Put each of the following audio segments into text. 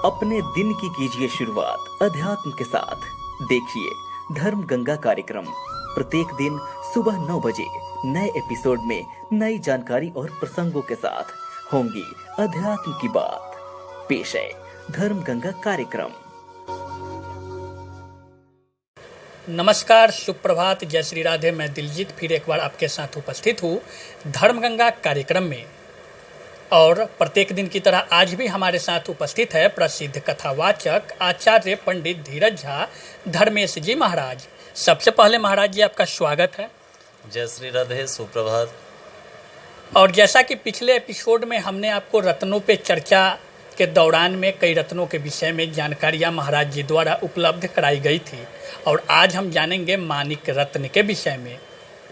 अपने दिन की कीजिए शुरुआत अध्यात्म के साथ। देखिए धर्म गंगा कार्यक्रम प्रत्येक दिन सुबह 9 बजे नए एपिसोड में नई जानकारी और प्रसंगों के साथ होंगी अध्यात्म की बात। पेश है धर्म गंगा कार्यक्रम। नमस्कार, सुप्रभात, जय श्री राधे। मैं दिलजीत फिर एक बार आपके साथ उपस्थित हूँ धर्म गंगा कार्यक्रम में। और प्रत्येक दिन की तरह आज भी हमारे साथ उपस्थित है प्रसिद्ध कथावाचक आचार्य पंडित धीरज झा धर्मेश जी महाराज। सबसे पहले महाराज जी आपका स्वागत है। जय श्री राधे, सुप्रभात। और जैसा कि पिछले एपिसोड में हमने आपको रत्नों पे चर्चा के दौरान में कई रत्नों के विषय में जानकारियां महाराज जी द्वारा उपलब्ध कराई गई थी, और आज हम जानेंगे माणिक रत्न के विषय में।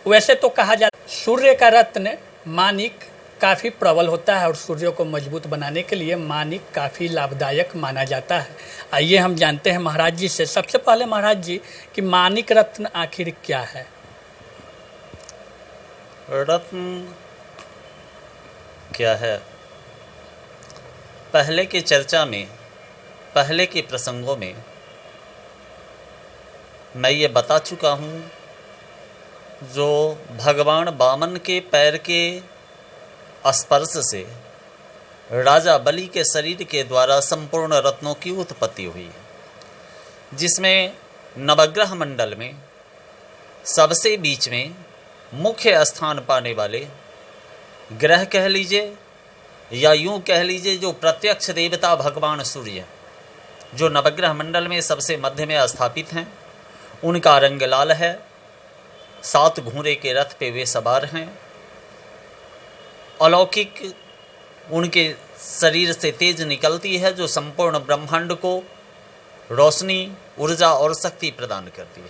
वैसे तो कहा जाता है सूर्य का रत्न माणिक काफ़ी प्रबल होता है और सूर्य को मजबूत बनाने के लिए माणिक काफ़ी लाभदायक माना जाता है। आइए हम जानते हैं महाराज जी से। सबसे पहले महाराज जी कि माणिक रत्न आखिर क्या है? रत्न क्या है? पहले की चर्चा में, पहले के प्रसंगों में मैं ये बता चुका हूँ, जो भगवान वामन के पैर के स्पर्श से राजा बलि के शरीर के द्वारा संपूर्ण रत्नों की उत्पत्ति हुई है, जिसमें नवग्रह मंडल में सबसे बीच में मुख्य स्थान पाने वाले ग्रह कह लीजिए या यूं कह लीजिए जो प्रत्यक्ष देवता भगवान सूर्य, जो नवग्रह मंडल में सबसे मध्य में स्थापित हैं, उनका रंग लाल है। 7 घोड़े के रथ पे वे सवार हैं। अलौकिक उनके शरीर से तेज निकलती है, जो संपूर्ण ब्रह्मांड को रोशनी, ऊर्जा और शक्ति प्रदान करती है।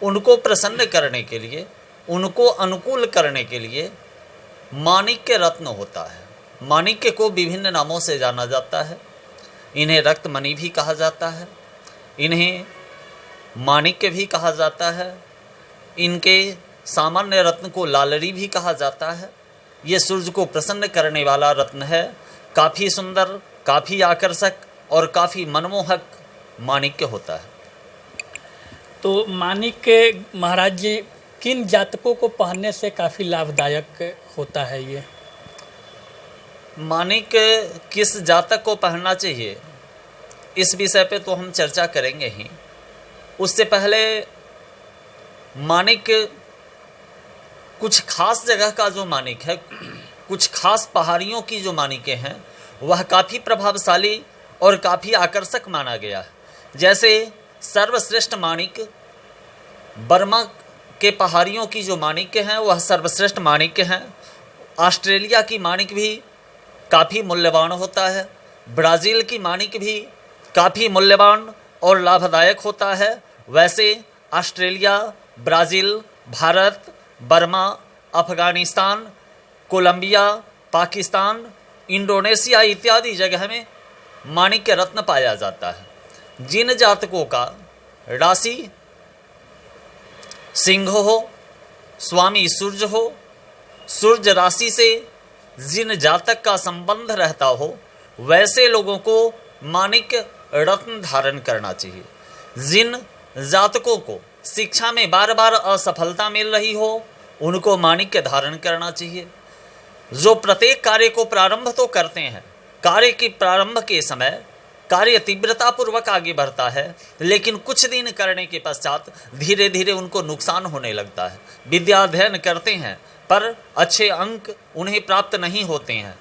उनको प्रसन्न करने के लिए, उनको अनुकूल करने के लिए माणिक्य रत्न होता है। माणिक्य को विभिन्न नामों से जाना जाता है। इन्हें रक्तमणि भी कहा जाता है, इन्हें माणिक्य भी कहा जाता है, इनके सामान्य रत्न को लालरी भी कहा जाता है। ये सूर्य को प्रसन्न करने वाला रत्न है। काफ़ी सुंदर, काफ़ी आकर्षक और काफ़ी मनमोहक माणिक्य होता है। तो माणिक्य महाराज जी किन जातकों को पहनने से काफ़ी लाभदायक होता है? ये माणिक्य किस जातक को पहनना चाहिए, इस विषय पे तो हम चर्चा करेंगे ही। उससे पहले माणिक्य कुछ खास जगह का जो माणिक है, कुछ खास पहाड़ियों की जो माणिक्य हैं, वह काफ़ी प्रभावशाली और काफ़ी आकर्षक माना गया है। जैसे सर्वश्रेष्ठ माणिक बर्मा के पहाड़ियों की जो माणिक्य हैं, वह सर्वश्रेष्ठ माणिक्य हैं। ऑस्ट्रेलिया की माणिक भी काफ़ी मूल्यवान होता है। ब्राज़ील की माणिक भी काफ़ी मूल्यवान और लाभदायक होता है। वैसे Australia, Brazil, Bharat, Burma, Afghanistan, Colombia, Pakistan, Indonesia इत्यादि जगह में माणिक्य रत्न पाया जाता है। जिन जातकों का राशि सिंह हो, स्वामी सूर्य हो, सूर्य राशि से जिन जातक का संबंध रहता हो, वैसे लोगों को माणिक्य रत्न धारण करना चाहिए। जिन जातकों को शिक्षा में बार बार असफलता मिल रही हो, उनको माणिक्य धारण करना चाहिए। जो प्रत्येक कार्य को प्रारंभ तो करते हैं, कार्य के प्रारंभ के समय कार्य तीव्रतापूर्वक आगे बढ़ता है, लेकिन कुछ दिन करने के पश्चात धीरे धीरे उनको नुकसान होने लगता है। विद्या अध्ययन करते हैं पर अच्छे अंक उन्हें प्राप्त नहीं होते हैं।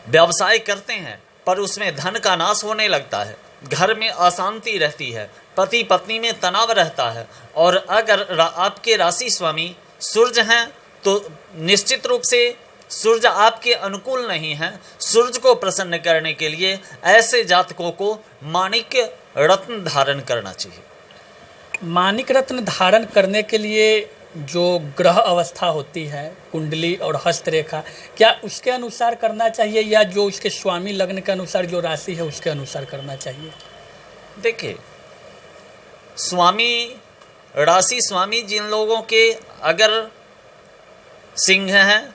व्यवसाय करते हैं पर उसमें धन का नाश होने लगता है। घर में अशांति रहती है, पति पत्नी में तनाव रहता है। और अगर आपके राशि स्वामी सूर्य हैं तो निश्चित रूप से सूर्य आपके अनुकूल नहीं है। सूर्य को प्रसन्न करने के लिए ऐसे जातकों को माणिक्य रत्न धारण करना चाहिए। माणिक रत्न धारण करने के लिए जो ग्रह अवस्था होती है, कुंडली और हस्तरेखा, क्या उसके अनुसार करना चाहिए या जो उसके स्वामी लग्न के अनुसार जो राशि है उसके अनुसार करना चाहिए? देखिए, स्वामी राशि स्वामी जिन लोगों के अगर सिंह हैं,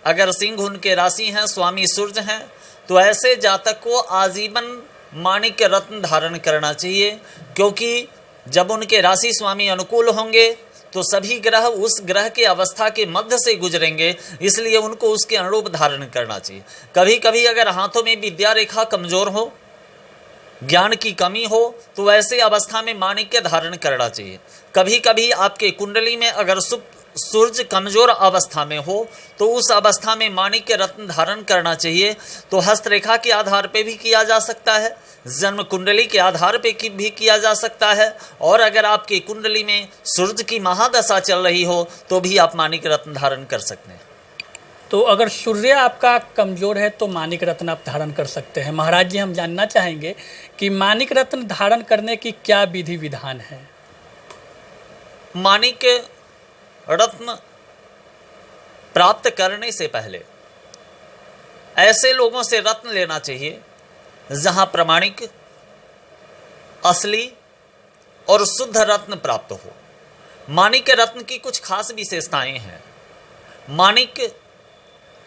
अगर सिंह उनके राशि हैं, स्वामी सूर्य हैं, तो ऐसे जातक को आजीवन माणिक्य रत्न धारण करना चाहिए, क्योंकि जब उनके राशि स्वामी अनुकूल होंगे तो सभी ग्रह उस ग्रह के अवस्था के मध्य से गुजरेंगे, इसलिए उनको उसके अनुरूप धारण करना चाहिए। कभी कभी अगर हाथों में विद्या रेखा कमजोर हो, ज्ञान की कमी हो, तो ऐसे अवस्था में माणिक्य धारण करना चाहिए। कभी कभी आपके कुंडली में अगर सूर्य कमजोर अवस्था में हो तो उस अवस्था में माणिक्य रत्न धारण करना चाहिए। तो हस्तरेखा के आधार पे भी किया जा सकता है, जन्म कुंडली के आधार पे भी किया जा सकता है, और अगर आपकी कुंडली में सूर्य की महादशा चल रही हो तो भी आप माणिक्य रत्न धारण कर सकते हैं। तो अगर सूर्य आपका कमजोर है तो माणिक रत्न आप धारण कर सकते हैं। महाराज जी, हम जानना चाहेंगे कि माणिक रत्न धारण करने की क्या विधि विधान है? माणिक्य रत्न प्राप्त करने से पहले ऐसे लोगों से रत्न लेना चाहिए जहां प्रामाणिक, असली और शुद्ध रत्न प्राप्त हो। माणिक्य रत्न की कुछ खास विशेषताएं हैं। माणिक्य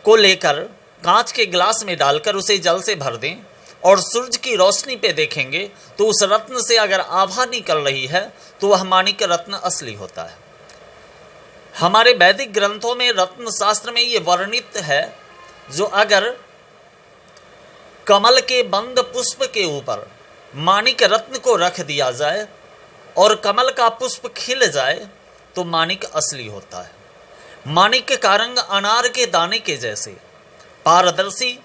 को लेकर कांच के गिलास में डालकर उसे जल से भर दें और सूरज की रोशनी पे देखेंगे तो उस रत्न से अगर आभा निकल रही है तो वह माणिक्य रत्न असली होता है। हमारे वैदिक ग्रंथों में रत्न शास्त्र में ये वर्णित है, जो अगर कमल के बंद पुष्प के ऊपर माणिक्य रत्न को रख दिया जाए और कमल का पुष्प खिल जाए तो माणिक्य असली होता है। माणिक्य का रंग अनार के दाने के जैसे पारदर्शी,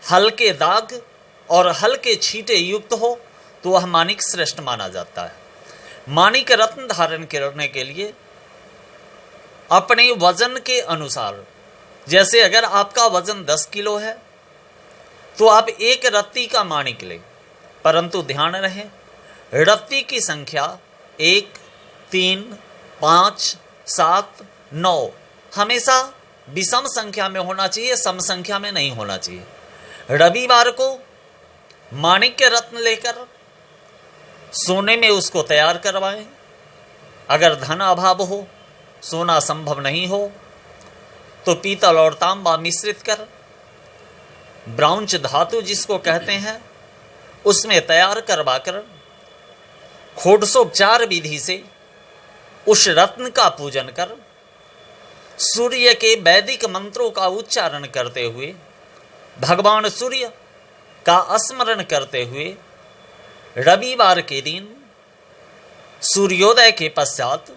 हल्के दाग और हल्के छींटे युक्त हो तो वह माणिक्य श्रेष्ठ माना जाता है। माणिक्य रत्न धारण करने के लिए अपने वजन के अनुसार, जैसे अगर आपका वजन 10 किलो है तो आप एक रत्ती का माणिक लें, परंतु ध्यान रहे रत्ती की संख्या 1, 3, 5, 7, 9 हमेशा विषम संख्या में होना चाहिए, सम संख्या में नहीं होना चाहिए। रविवार को माणिक्य रत्न लेकर सोने में उसको तैयार करवाएं। अगर धन अभाव हो, सोना संभव नहीं हो, तो पीतल और तांबा मिश्रित कर ब्राउंच धातु जिसको कहते हैं उसमें तैयार करवाकर षोडशोपचार विधि से उस रत्न का पूजन कर सूर्य के वैदिक मंत्रों का उच्चारण करते हुए, भगवान सूर्य का स्मरण करते हुए रविवार के दिन सूर्योदय के पश्चात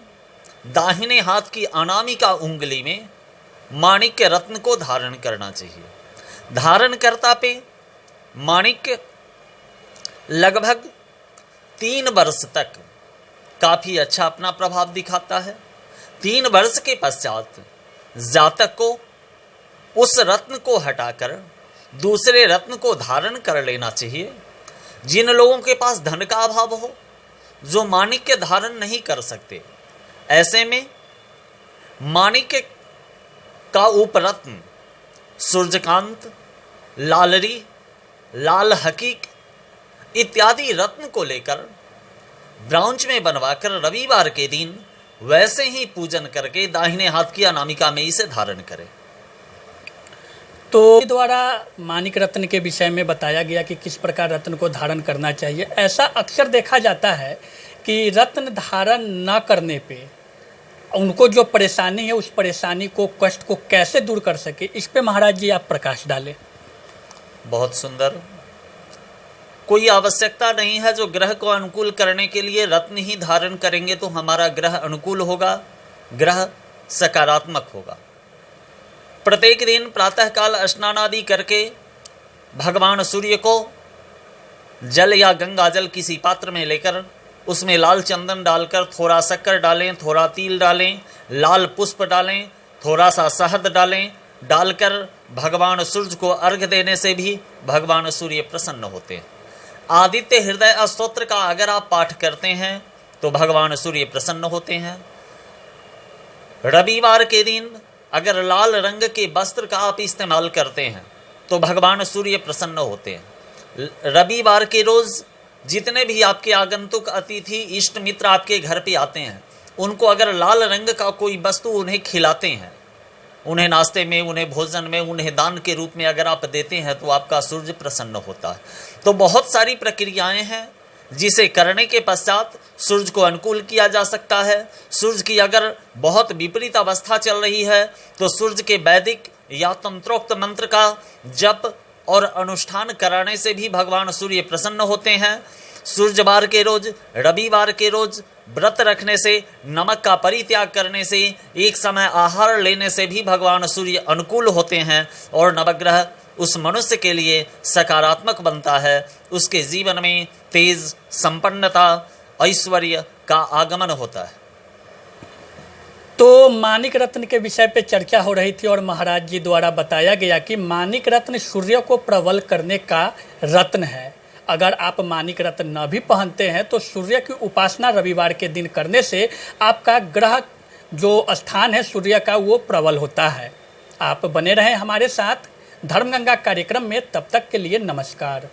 दाहिने हाथ की अनामिका उंगली में माणिक्य रत्न को धारण करना चाहिए। धारणकर्ता पे माणिक्य लगभग 3 वर्ष तक काफी अच्छा अपना प्रभाव दिखाता है। 3 वर्ष के पश्चात जातक को उस रत्न को हटाकर दूसरे रत्न को धारण कर लेना चाहिए। जिन लोगों के पास धन का अभाव हो, जो माणिक्य धारण नहीं कर सकते, ऐसे में माणिक्य का उपरत्न सूर्यकांत, लालरी, लाल हकीक इत्यादि रत्न को लेकर ब्राउंच में बनवाकर रविवार के दिन वैसे ही पूजन करके दाहिने हाथ की अनामिका में इसे धारण करें। तो द्वारा माणिक रत्न के विषय में बताया गया कि किस प्रकार रत्न को धारण करना चाहिए। ऐसा अक्सर देखा जाता है कि रत्न धारण न करने पे उनको जो परेशानी है, उस परेशानी को, कष्ट को कैसे दूर कर सके, इस पे महाराज जी आप प्रकाश डालें। बहुत सुंदर। कोई आवश्यकता नहीं है, जो ग्रह को अनुकूल करने के लिए रत्न ही धारण करेंगे तो हमारा ग्रह अनुकूल होगा, ग्रह सकारात्मक होगा। प्रत्येक दिन प्रातःकाल स्नान आदि करके भगवान सूर्य को जल या गंगा जल किसी पात्र में लेकर उसमें लाल चंदन डालकर थोड़ा शक्कर डालें, थोड़ा तिल डालें, लाल पुष्प डालें, थोड़ा सा शहद डालें, डालकर भगवान सूर्य को अर्घ्य देने से भी भगवान सूर्य प्रसन्न होते हैं। आदित्य हृदय स्तोत्र का अगर आप पाठ करते हैं तो भगवान सूर्य प्रसन्न होते हैं। रविवार के दिन अगर लाल रंग के वस्त्र का आप इस्तेमाल करते हैं तो भगवान सूर्य प्रसन्न होते हैं। रविवार के रोज जितने भी आपके आगंतुक अतिथि इष्ट मित्र आपके घर पे आते हैं, उनको अगर लाल रंग का कोई वस्तु उन्हें खिलाते हैं उन्हें नाश्ते में, उन्हें भोजन में, उन्हें दान के रूप में अगर आप देते हैं तो आपका सूर्य प्रसन्न होता है। तो बहुत सारी प्रक्रियाएं हैं जिसे करने के पश्चात सूर्य को अनुकूल किया जा सकता है। सूर्य की अगर बहुत विपरीत अवस्था चल रही है तो सूर्य के वैदिक या तंत्रोक्त मंत्र का जप और अनुष्ठान कराने से भी भगवान सूर्य प्रसन्न होते हैं। सूर्यवार के रोज, रविवार के रोज व्रत रखने से, नमक का परित्याग करने से, एक समय आहार लेने से भी भगवान सूर्य अनुकूल होते हैं और नवग्रह उस मनुष्य के लिए सकारात्मक बनता है। उसके जीवन में तेज, संपन्नता, ऐश्वर्य का आगमन होता है। तो मानिक रत्न के विषय पे चर्चा हो रही थी और महाराज जी द्वारा बताया गया कि मानिक रत्न सूर्य को प्रबल करने का रत्न है। अगर आप मानिक रत्न न भी पहनते हैं तो सूर्य की उपासना रविवार के दिन करने से आपका ग्रह जो स्थान है सूर्य का वो प्रबल होता है। आप बने रहें हमारे साथ धर्मगंगा कार्यक्रम में। तब तक के लिए नमस्कार।